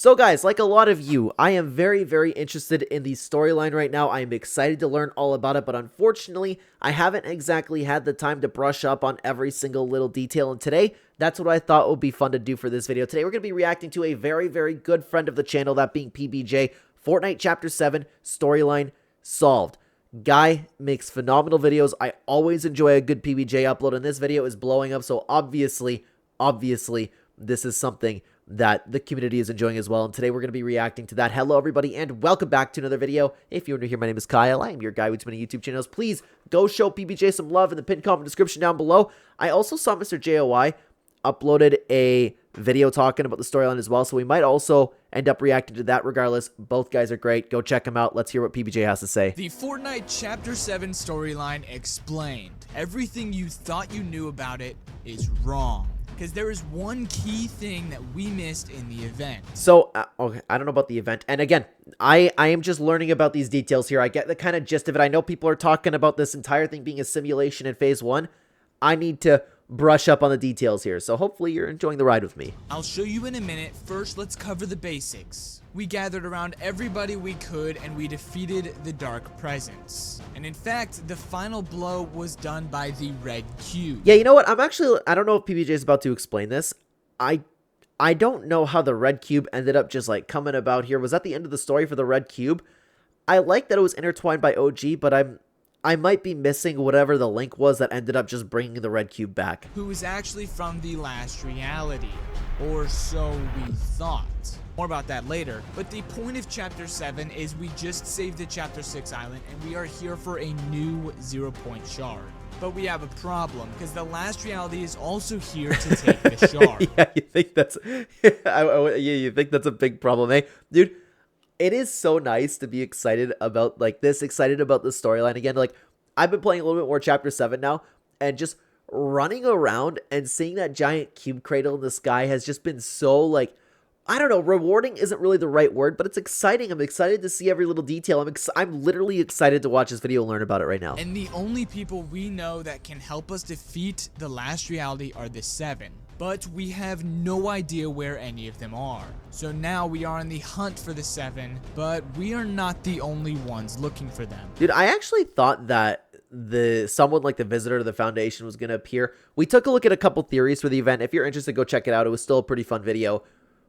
So guys, like a lot of you, I am very interested in the storyline right now. I am excited to learn all about it, but unfortunately, I haven't exactly had the time to brush up on every single little detail, and today, that's what I thought would be fun to do for this video. Today, we're going to be reacting to a very good friend of the channel, that being PBJ, Fortnite Chapter 7, Storyline Solved. Guy makes phenomenal videos. I always enjoy a good PBJ upload, and this video is blowing up, so obviously, this is something that the community is enjoying as well, and today we're going to be reacting to that. Hello everybody, and welcome back to another video. If you're new here, my name is Kyle. I am your guy with many YouTube channels. Please go show PBJ some love in the pinned comment description down below. I also saw Mr. JOI uploaded a video talking about the storyline as well, so we might also end up reacting to that. Regardless, both guys are great. Go check them out. Let's hear what PBJ has to say. The Fortnite Chapter 7 storyline explained. Everything you thought you knew about it is wrong, because there is one key thing that we missed in the event. So, okay, I don't know about the event. And again, I am just learning about these details here. I get the kind of gist of it. I know people are talking about this entire thing being a simulation in Phase 1. I need to brush up on the details here. So hopefully you're enjoying the ride with me. I'll show you in a minute. First, let's cover the basics. We gathered around everybody we could, and we defeated the Dark Presence. And in fact, the final blow was done by the Red Cube. Yeah, you know what? I don't know if PBJ is about to explain this. I don't know how the Red Cube ended up just like coming about here. Was that the end of the story for the Red Cube? I like that it was intertwined by OG, but I might be missing whatever the link was that ended up just bringing the Red Cube back. Who was actually from the last reality, or so we thought. More about that later, but the point of Chapter 7 is we just saved the Chapter 6 island, and we are here for a new 0-point shard. But we have a problem, because the last reality is also here to take the shard. Yeah, you think that's you think that's a big problem, eh? Dude, it is so nice to be excited about excited about the storyline again. Like, I've been playing a little bit more Chapter 7 now, and just running around and seeing that giant cube cradle in the sky has just been so, like, I don't know, rewarding isn't really the right word, but it's exciting. I'm excited to see every little detail. I'm literally excited to watch this video and learn about it right now. And the only people we know that can help us defeat the last reality are the 7. But we have no idea where any of them are. So now we are on the hunt for the 7, but we are not the only ones looking for them. Dude, I actually thought that someone like the Visitor to the Foundation was going to appear. We took a look at a couple theories for the event. If you're interested, go check it out. It was still a pretty fun video,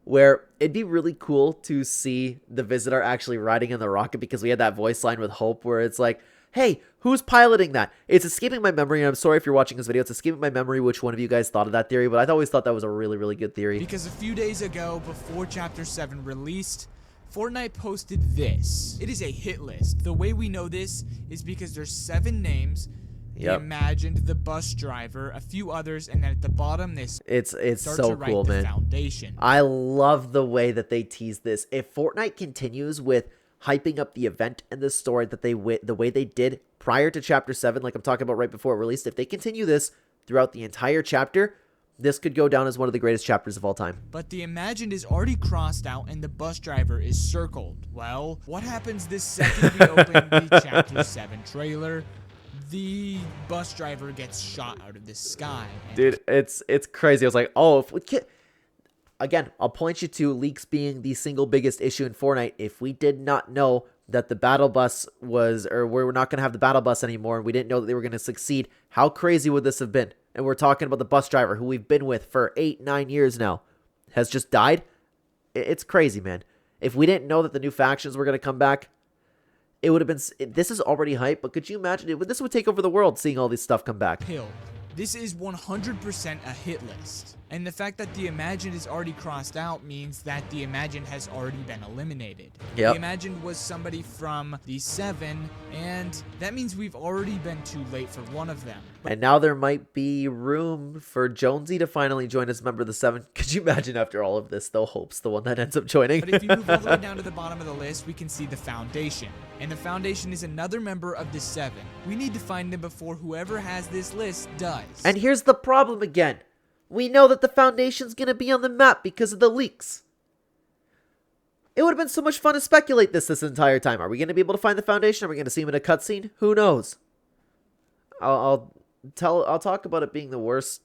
where it'd be really cool to see the Visitor actually riding in the rocket, because we had that voice line with Hope where it's like, hey, who's piloting that? It's escaping my memory, and I'm sorry if you're watching this video. It's escaping my memory which one of you guys thought of that theory, but I always thought that was a really good theory. Because a few days ago, before Chapter 7 released, Fortnite posted this. It is a hit list. The way we know this is because there's 7 names. They imagined the bus driver, a few others, and then at the bottom it's so cool, man. Foundation. I love the way that they tease this. If Fortnite continues with hyping up the event and the story that the way they did prior to Chapter 7, like I'm talking about right before it released, if they continue this throughout the entire chapter, this could go down as one of the greatest chapters of all time. But the imagined is already crossed out and the bus driver is circled. Well, what happens this second we open the Chapter 7 trailer? The bus driver gets shot out of the sky. Dude, it's crazy. I was like, oh, if we can... Again, I'll point you to leaks being the single biggest issue in Fortnite. If we did not know that the battle bus was, or we're not going to have the battle bus anymore, and we didn't know that they were going to succeed, how crazy would this have been? And we're talking about the bus driver, who we've been with for 8-9 years now, has just died. It's crazy, man. If we didn't know that the new factions were going to come back, it would have been... This is already hype, but could you imagine it? This would take over the world, seeing all this stuff come back. This is 100% a hit list. And the fact that the imagined is already crossed out means that the imagined has already been eliminated. Yep. The imagined was somebody from the 7, and that means we've already been too late for one of them. And now there might be room for Jonesy to finally join as a member of the 7. Could you imagine after all of this, though, Hope's the one that ends up joining? But if you move all the way down to the bottom of the list, we can see the Foundation. And the Foundation is another member of the 7. We need to find them before whoever has this list does. And here's the problem again. We know that the Foundation's going to be on the map because of the leaks. It would have been so much fun to speculate this entire time. Are we going to be able to find the Foundation? Are we going to see him in a cutscene? Who knows? I'll talk about it being the worst,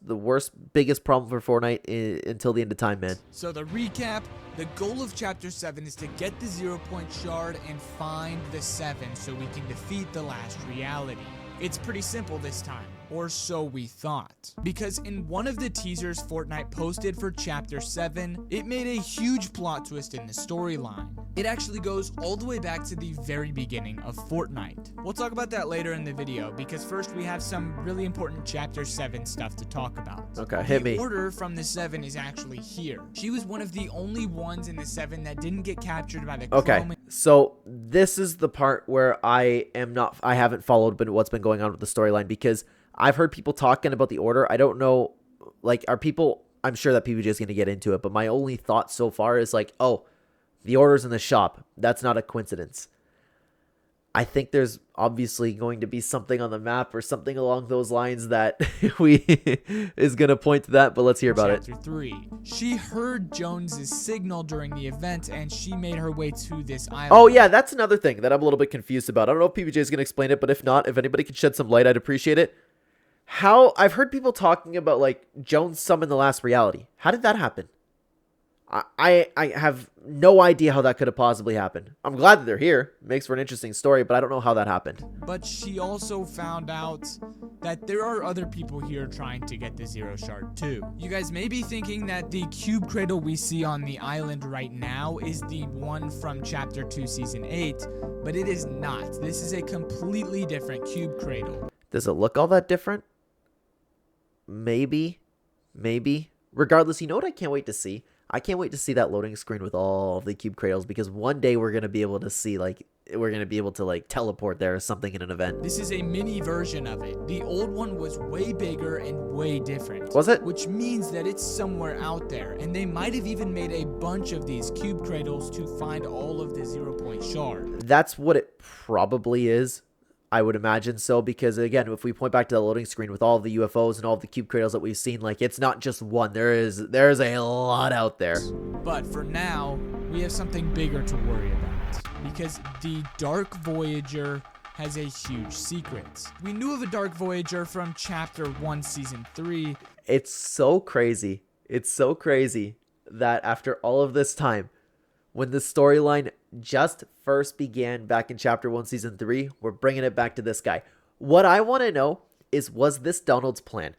biggest problem for Fortnite until the end of time, man. So the recap, the goal of Chapter 7 is to get the 0-point shard and find the 7 so we can defeat the last reality. It's pretty simple this time, or so we thought. Because in one of the teasers Fortnite posted for Chapter 7, it made a huge plot twist in the storyline. It actually goes all the way back to the very beginning of Fortnite. We'll talk about that later in the video, because first we have some really important Chapter 7 stuff to talk about. Okay, hit me. The order from the 7 is actually here. She was one of the only ones in the 7 that didn't get captured by the Okay, so this is the part where I haven't followed what's been going on with the storyline, because I've heard people talking about the order. I don't know, like, I'm sure that PBJ is going to get into it, but my only thought so far is like, oh, the order's in the shop. That's not a coincidence. I think there's obviously going to be something on the map or something along those lines that is going to point to that, but let's hear about it. Chapter 3. She heard Jones's signal during the event, and she made her way to this island. Oh, yeah, that's another thing that I'm a little bit confused about. I don't know if PBJ is going to explain it, but if not, if anybody could shed some light, I'd appreciate it. I've heard people talking about, like, Jones summoned the last reality. How did that happen? I have no idea how that could have possibly happened. I'm glad that they're here. It makes for an interesting story, but I don't know how that happened. But she also found out that there are other people here trying to get the 0 shard too. You guys may be thinking that the cube cradle we see on the island right now is the one from Chapter 2 Season 8, but it is not. This is a completely different cube cradle. Does it look all that different? Maybe. Regardless, you know what I can't wait to see? I can't wait to see that loading screen with all of the cube cradles, because one day we're going to be able to see, like, teleport there or something in an event. This is a mini version of it. The old one was way bigger and way different. Was it? Which means that it's somewhere out there, and they might have even made a bunch of these cube cradles to find all of the 0-point shard. That's what it probably is. I would imagine so, because again, if we point back to the loading screen with all of the UFOs and all of the cube cradles that we've seen, like, it's not just one. There's a lot out there. But for now, we have something bigger to worry about, because the Dark Voyager has a huge secret. We knew of a Dark Voyager from Chapter 1 Season 3. It's so crazy. It's so crazy that after all of this time, when the storyline just first began back in Chapter 1 Season 3, we're bringing it back to this guy. What I want to know is, was this Donald's plan?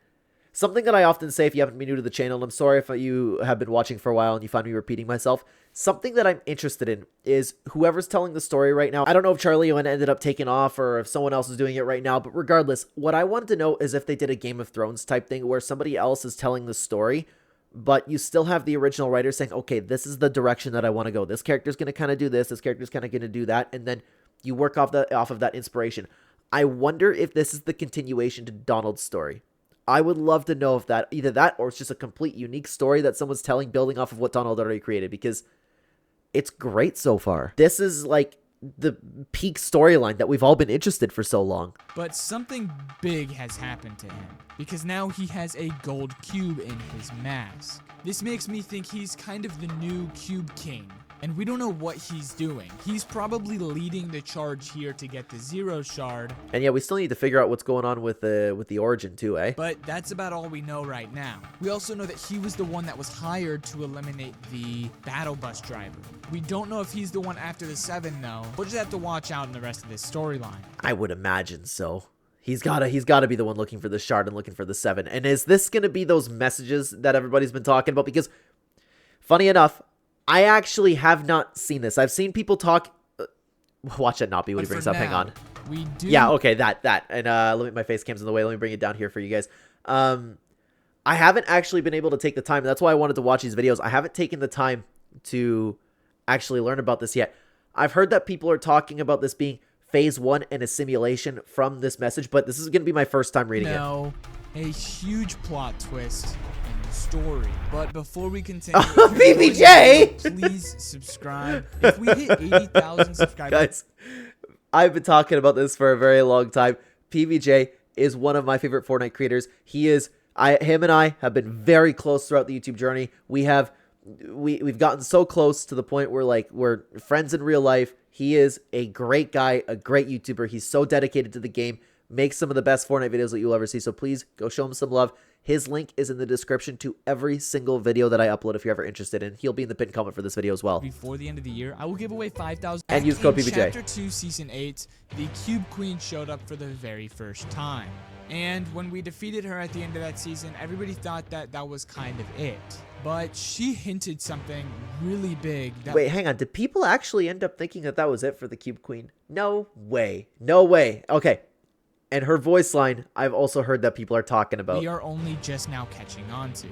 Something that I often say if you haven't been new to the channel, and I'm sorry if you have been watching for a while and you find me repeating myself, something that I'm interested in is whoever's telling the story right now. I don't know if Charlie Owen ended up taking off or if someone else is doing it right now, but regardless, what I wanted to know is if they did a Game of Thrones type thing where somebody else is telling the story, but you still have the original writer saying, okay, this is the direction that I want to go. This character's going to kind of do this. This character's kind of going to do that. And then you work off of that inspiration. I wonder if this is the continuation to Donald's story. I would love to know if that, either that or it's just a complete unique story that someone's telling, building off of what Donald already created, because it's great so far. This is like the peak storyline that we've all been interested for so long. But something big has happened to him, because now he has a gold cube in his mask. This makes me think he's kind of the new Cube King, and we don't know what he's doing. He's probably leading the charge here to get the 0 shard. And yeah, we still need to figure out what's going on with the origin too, eh? But that's about all we know right now. We also know that he was the one that was hired to eliminate the battle bus driver. We don't know if he's the one after the 7 though. We'll just have to watch out in the rest of this storyline. I would imagine so. He's gotta be the one looking for the shard and looking for the 7. And is this gonna be those messages that everybody's been talking about? Because funny enough, I actually have not seen this. I've seen people talk. Watch it not be what he brings up. Hang on. We do. Yeah, okay, that. And let me, my face cam's in the way. Let me bring it down here for you guys. I haven't actually been able to take the time. That's why I wanted to watch these videos. I haven't taken the time to actually learn about this yet. I've heard that people are talking about this being phase 1 and a simulation from this message, but this is going to be my first time reading it. A huge plot twist in the story. But before we continue, PBJ, please subscribe. If we hit 80,000 subscribers, guys, I've been talking about this for a very long time. PBJ is one of my favorite Fortnite creators. Him and I have been very close throughout the YouTube journey. We've gotten so close to the point where, like, we're friends in real life. He is a great guy, a great YouTuber. He's so dedicated to the game. makes some of the best Fortnite videos that you'll ever see. So please go show him some love. His link is in the description to every single video that I upload if you're ever interested in. He'll be in the pinned comment for this video as well. Before the end of the year, I will give away 5,000. And use code PBJ. Chapter 2, Season 8, the Cube Queen showed up for the very first time. And when we defeated her at the end of that season, everybody thought that that was kind of it. But she hinted something really big. Wait, hang on. Did people actually end up thinking that that was it for the Cube Queen? No way. No way. Okay. And her voice line, I've also heard that people are talking about. We are only just now catching on to.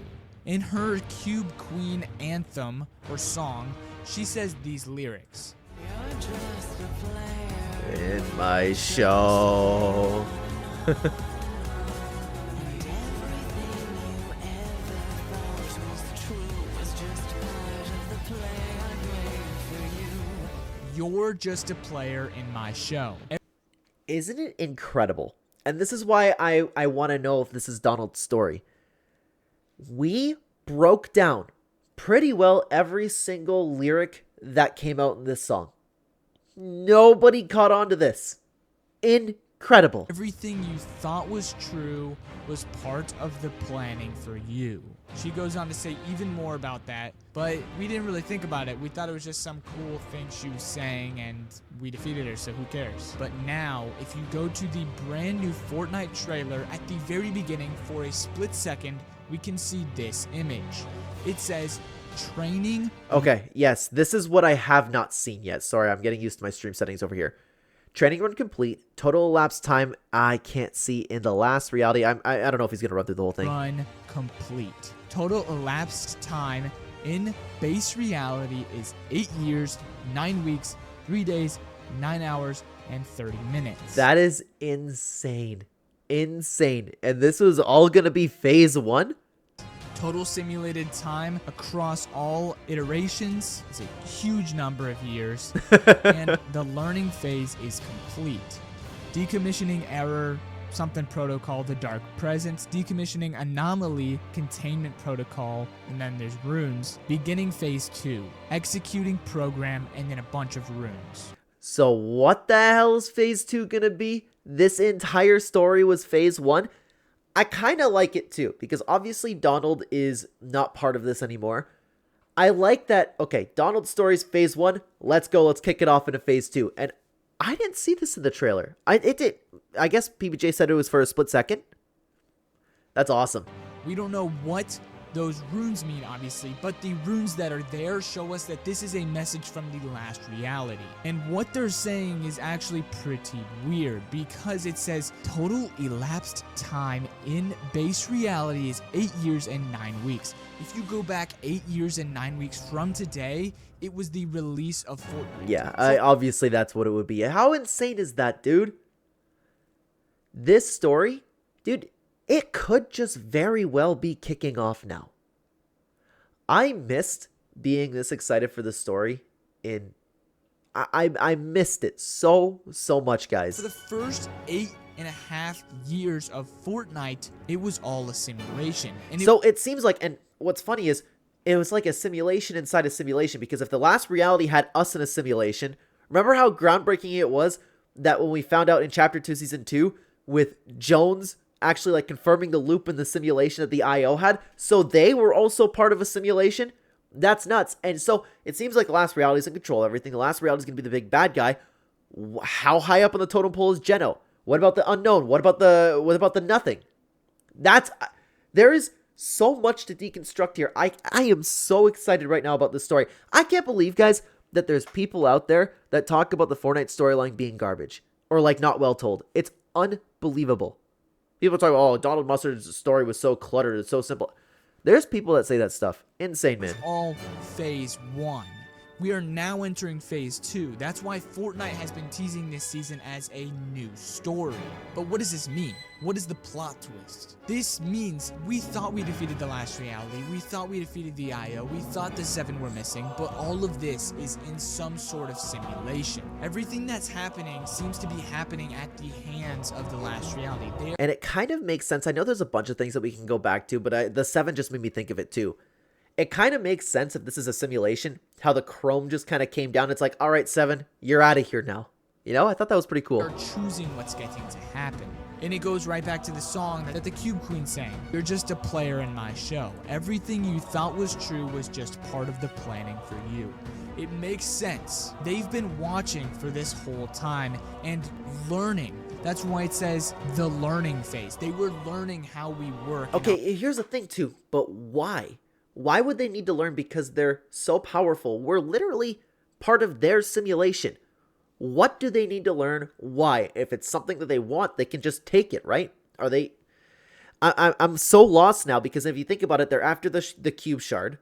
In her Cube Queen anthem or song, she says these lyrics. You're just a player in my show. You're just a player in my show. Isn't it incredible? And this is why I want to know if this is Donald's story. We broke down pretty well every single lyric that came out in this song. Nobody caught on to this. Incredible. Everything you thought was true was part of the planning for you. She goes on to say even more about that, but we didn't really think about it. We thought it was just some cool thing she was saying, and we defeated her, so who cares? But now, if you go to the brand new Fortnite trailer at the very beginning for a split second, we can see this image. It says, training. Okay, yes, this is what I have not seen yet. Sorry, I'm getting used to my stream settings over here. Training run complete. Total elapsed time, I can't see in the last reality. I don't know if he's going to run through the whole thing. Run complete. Total elapsed time in base reality is 8 years, 9 weeks, 3 days, 9 hours, and 30 minutes. That is insane. Insane. And this was all going to be phase 1? Total simulated time across all iterations is a huge number of years, and the learning phase is complete. Decommissioning error, something protocol, the dark presence, decommissioning anomaly, containment protocol, and then there's runes. Beginning phase 2, executing program, and then a bunch of runes. So what the hell is phase 2 gonna be? This entire story was phase 1? I kind of like it too, because obviously Donald is not part of this anymore. I like that, okay, Donald's story's phase 1, let's go, let's kick it off into phase 2. And I didn't see this in the trailer. I guess PBJ said it was for a split second. That's awesome. We don't know what those runes mean, obviously, but the runes that are there show us that this is a message from the last reality. And what they're saying is actually pretty weird, because it says total elapsed time in base reality is 8 years and 9 weeks. If you go back 8 years and 9 weeks from today, it was the release of Fortnite. Yeah, obviously that's what it would be. How insane is that, dude? This story, dude, it could just very well be kicking off now. I missed being this excited for the story in... I missed it so much, guys. For the first 8.5 years of Fortnite, it was all a simulation. And so it seems like, and what's funny is, it was like a simulation inside a simulation, because if the last reality had us in a simulation, remember how groundbreaking it was that when we found out in Chapter 2, Season 2, with Jones actually like confirming the loop in the simulation that the IO had, so they were also part of a simulation? That's nuts. And so it seems like the last reality is in control of everything. The last reality is going to be the big bad guy. How high up on the totem pole is Geno? What about the unknown? What about the nothing? There is so much to deconstruct here. I am so excited right now about this story. I can't believe, guys, that there's people out there that talk about the Fortnite storyline being garbage or like not well told. It's unbelievable. People talk about, oh, Donald Mustard's story was so cluttered, it's so simple. There's people that say that stuff. Insane, man. It's all phase 1. We are now entering phase 2. That's why Fortnite has been teasing this season as a new story. But what does this mean? What is the plot twist? This means we thought we defeated the last reality. We thought we defeated the IO. We thought the 7 were missing. But all of this is in some sort of simulation. Everything that's happening seems to be happening at the hands of the last reality. And it kind of makes sense. I know there's a bunch of things that we can go back to, but the 7 just made me think of it too. It kind of makes sense if this is a simulation, how the chrome just kind of came down. It's like, all right, 7, you're out of here now. You know, I thought that was pretty cool. You're choosing what's getting to happen. And it goes right back to the song that the Cube Queen sang. You're just a player in my show. Everything you thought was true was just part of the planning for you. It makes sense. They've been watching for this whole time and learning. That's why it says the learning phase. They were learning how we work. Okay, here's the thing too, but why? Why would they need to learn? Because they're so powerful. We're literally part of their simulation. What do they need to learn? Why? If it's something that they want, they can just take it, right? Are they... I'm so lost now, because if you think about it, they're after the cube shard,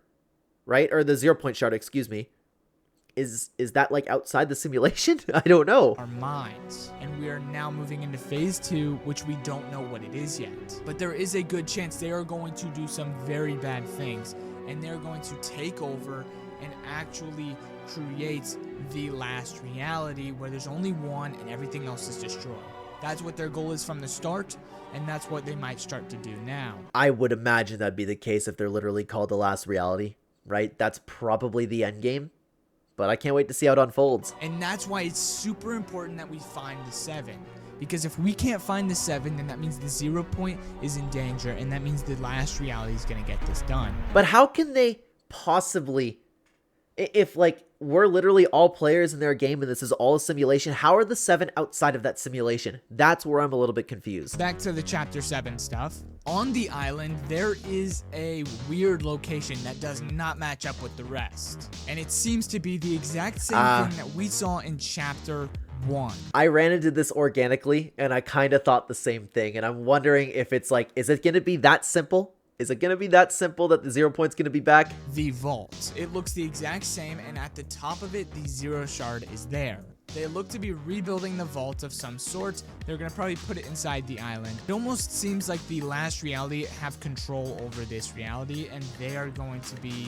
right? Or the 0 point shard, excuse me. Is that like outside the simulation? I don't know. Our minds. And we are now moving into phase 2, which we don't know what it is yet. But there is a good chance they are going to do some very bad things. And they're going to take over and actually create the last reality where there's only one and everything else is destroyed. That's what their goal is from the start, and that's what they might start to do now. I would imagine that'd be the case if they're literally called the last reality, right? That's probably the end game, but I can't wait to see how it unfolds. And that's why it's super important that we find the 7. Because if we can't find the 7, then that means the 0 point is in danger, and that means the last reality is going to get this done. But how can they possibly... If, like, we're literally all players in their game and this is all a simulation, how are the 7 outside of that simulation? That's where I'm a little bit confused. Back to the Chapter 7 stuff. On the island, there is a weird location that does not match up with the rest. And it seems to be the exact same thing that we saw in Chapter 1. I ran into this organically, and I kind of thought the same thing. And I'm wondering if it's like, is it going to be that simple? Is it going to be that simple that the 0 point's going to be back? The vault. It looks the exact same, and at the top of it, the 0 shard is there. They look to be rebuilding the vault of some sort. They're going to probably put it inside the island. It almost seems like the last reality have control over this reality, and they are going to be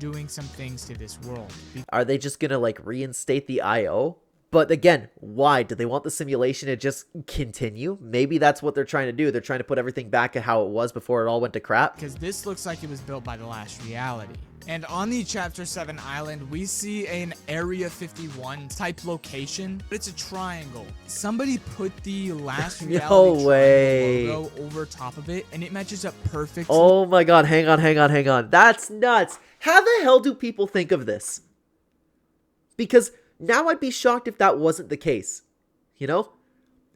doing some things to this world. Are they just going to, like, reinstate the IO? But again, why? Do they want the simulation to just continue? Maybe that's what they're trying to do. They're trying to put everything back at how it was before it all went to crap. Because this looks like it was built by the last reality. And on the Chapter 7 island, we see an Area 51 type location, but it's a triangle. Somebody put the last reality triangle logo over top of it, and it matches up perfectly. Oh my god, hang on. That's nuts. How the hell do people think of this? Because... now I'd be shocked if that wasn't the case, you know?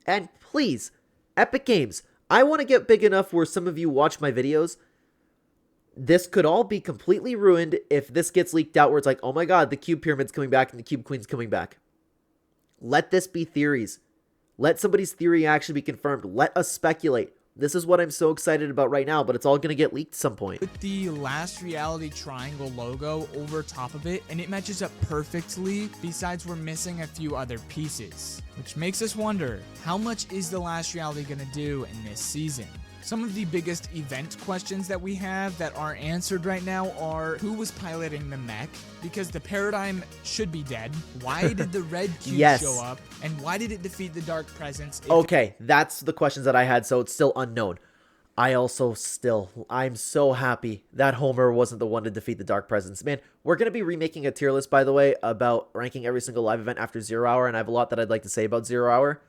And please, Epic Games, I want to get big enough where some of you watch my videos. This could all be completely ruined if this gets leaked out where it's like, oh my god, the Cube Pyramid's coming back and the Cube Queen's coming back. Let this be theories. Let somebody's theory actually be confirmed. Let us speculate. This is what I'm so excited about right now, but it's all going to get leaked at some point. With the last reality triangle logo over top of it, and it matches up perfectly, besides we're missing a few other pieces. Which makes us wonder, how much is the last reality going to do in this season? Some of the biggest event questions that we have that aren't answered right now are, who was piloting the mech? Because the paradigm should be dead. Why did the red cube show up? And why did it defeat the dark presence? Okay, that's the questions that I had, so it's still unknown. I'm so happy that Homer wasn't the one to defeat the dark presence. Man, we're going to be remaking a tier list, by the way, about ranking every single live event after 0 hour, and I have a lot that I'd like to say about 0 hour.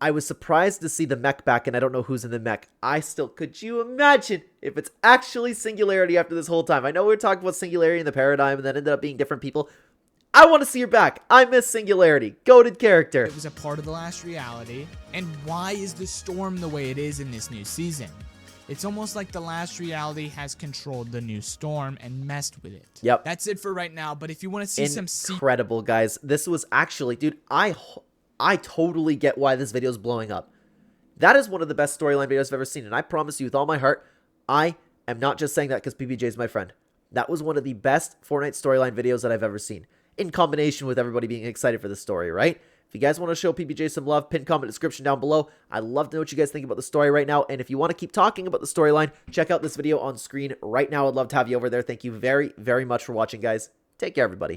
I was surprised to see the mech back, and I don't know who's in the mech. Could you imagine if it's actually Singularity after this whole time? I know we were talking about Singularity in the paradigm, and that ended up being different people. I want to see her back. I miss Singularity. Goated character. It was a part of the last reality. And why is the storm the way it is in this new season? It's almost like the last reality has controlled the new storm and messed with it. Yep. That's it for right now, but if you want to see some... Incredible, guys. This was actually... dude, I totally get why this video is blowing up. That is one of the best storyline videos I've ever seen, and I promise you with all my heart, I am not just saying that because PBJ is my friend. That was one of the best Fortnite storyline videos that I've ever seen, in combination with everybody being excited for the story, right? If you guys want to show PBJ some love, pin comment description down below. I'd love to know what you guys think about the story right now, and if you want to keep talking about the storyline, check out this video on screen right now. I'd love to have you over there. Thank you very, very much for watching, guys. Take care, everybody.